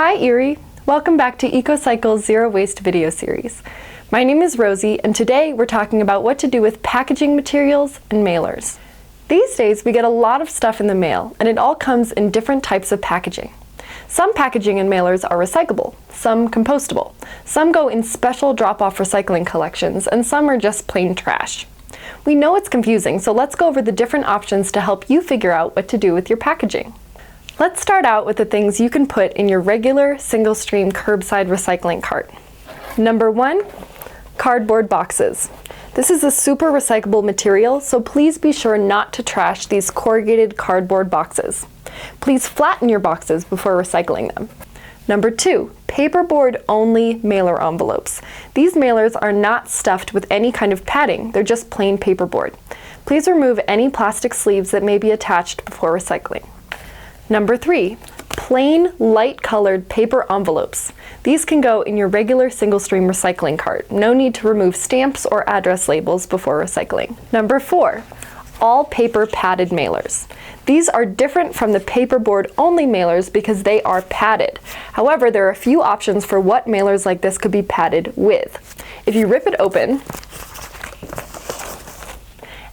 Hi Erie! Welcome back to EcoCycle's Zero Waste video series. My name is Rosie, and today we're talking about what to do with packaging materials and mailers. These days we get a lot of stuff in the mail, and it all comes in different types of packaging. Some packaging and mailers are recyclable, some compostable, some go in special drop-off recycling collections, and some are just plain trash. We know it's confusing, so let's go over the different options to help you figure out what to do with your packaging. Let's start out with the things you can put in your regular single-stream curbside recycling cart. Number 1, cardboard boxes. This is a super recyclable material, so please be sure not to trash these corrugated cardboard boxes. Please flatten your boxes before recycling them. Number 2, paperboard only mailer envelopes. These mailers are not stuffed with any kind of padding, they're just plain paperboard. Please remove any plastic sleeves that may be attached before recycling. Number 3, plain light-colored paper envelopes. These can go in your regular single-stream recycling cart. No need to remove stamps or address labels before recycling. Number 4, all paper padded mailers. These are different from the paperboard-only mailers because they are padded. However, there are a few options for what mailers like this could be padded with. If you rip it open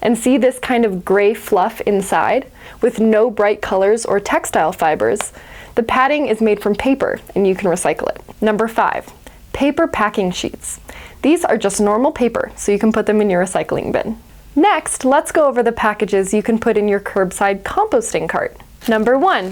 and see this kind of gray fluff inside, with no bright colors or textile fibers, the padding is made from paper and you can recycle it. Number 5, paper packing sheets. These are just normal paper, so you can put them in your recycling bin. Next, let's go over the packages you can put in your curbside composting cart. Number 1,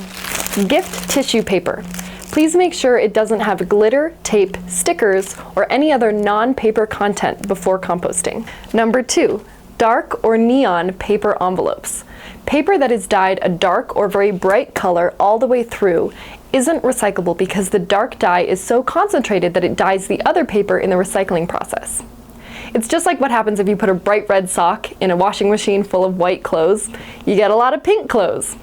gift tissue paper. Please make sure it doesn't have glitter, tape, stickers, or any other non-paper content before composting. Number 2, dark or neon paper envelopes. Paper that is dyed a dark or very bright color all the way through isn't recyclable because the dark dye is so concentrated that it dyes the other paper in the recycling process. It's just like what happens if you put a bright red sock in a washing machine full of white clothes. You get a lot of pink clothes.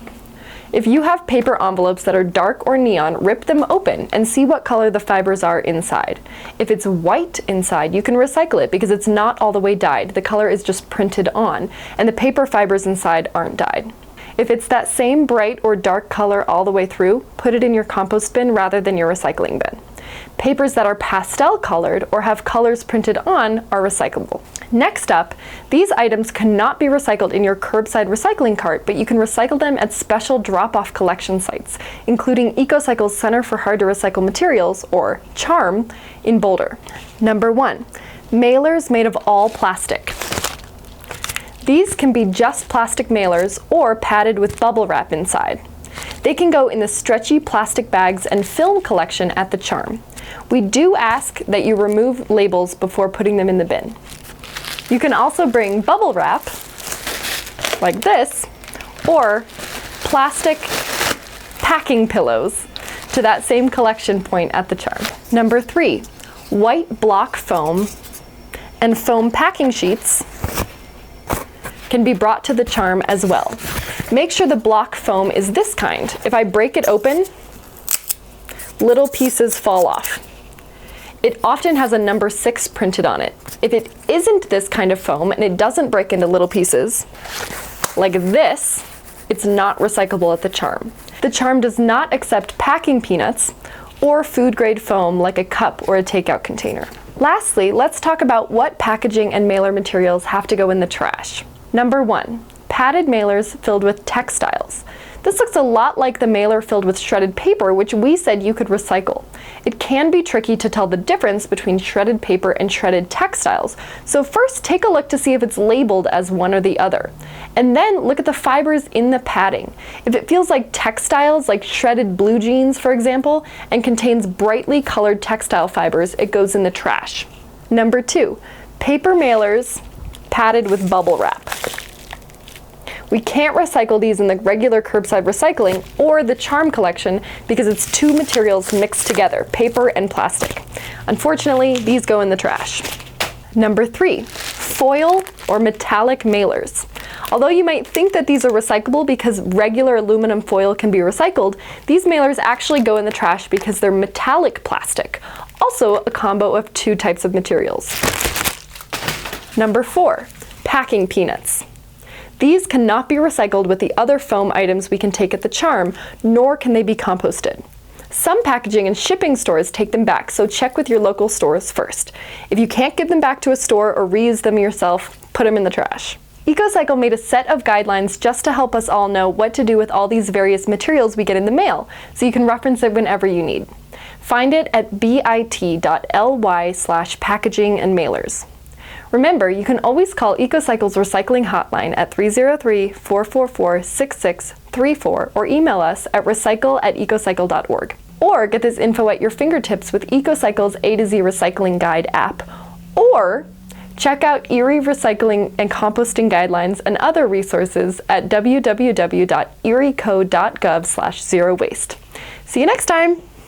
If you have paper envelopes that are dark or neon, rip them open and see what color the fibers are inside. If it's white inside, you can recycle it because it's not all the way dyed. The color is just printed on, and the paper fibers inside aren't dyed. If it's that same bright or dark color all the way through, put it in your compost bin rather than your recycling bin. Papers that are pastel colored or have colors printed on are recyclable. Next up, these items cannot be recycled in your curbside recycling cart, but you can recycle them at special drop-off collection sites, including EcoCycle's Center for Hard to Recycle Materials, or CHARM, in Boulder. Number 1, mailers made of all plastic. These can be just plastic mailers or padded with bubble wrap inside. They can go in the stretchy plastic bags and film collection at the CHARM. We do ask that you remove labels before putting them in the bin. You can also bring bubble wrap, like this, or plastic packing pillows to that same collection point at the CHARM. Number 3, white block foam and foam packing sheets can be brought to the CHARM as well. Make sure the block foam is this kind. If I break it open, little pieces fall off. It often has a number 6 printed on it. If it isn't this kind of foam and it doesn't break into little pieces, like this, it's not recyclable at the CHARM. The CHARM does not accept packing peanuts or food-grade foam like a cup or a takeout container. Lastly, let's talk about what packaging and mailer materials have to go in the trash. Number 1, padded mailers filled with textiles. This looks a lot like the mailer filled with shredded paper, which we said you could recycle. It can be tricky to tell the difference between shredded paper and shredded textiles, so first take a look to see if it's labeled as one or the other. And then look at the fibers in the padding. If it feels like textiles, like shredded blue jeans, for example, and contains brightly colored textile fibers, it goes in the trash. Number 2, paper mailers padded with bubble wrap. We can't recycle these in the regular curbside recycling or the CHARM collection because it's two materials mixed together, paper and plastic. Unfortunately, these go in the trash. Number 3, foil or metallic mailers. Although you might think that these are recyclable because regular aluminum foil can be recycled, these mailers actually go in the trash because they're metallic plastic, also a combo of 2 types of materials. Number 4, packing peanuts. These cannot be recycled with the other foam items we can take at the CHARM, nor can they be composted. Some packaging and shipping stores take them back, so check with your local stores first. If you can't give them back to a store or reuse them yourself, put them in the trash. EcoCycle made a set of guidelines just to help us all know what to do with all these various materials we get in the mail, so you can reference it whenever you need. Find it at bit.ly/packaging and mailers. Remember, you can always call EcoCycle's recycling hotline at 303-444-6634 or email us at recycle@ecocycle.org. Or get this info at your fingertips with EcoCycle's A to Z Recycling Guide app, or check out Erie Recycling and Composting Guidelines and other resources at www.erieco.gov/zero waste. See you next time!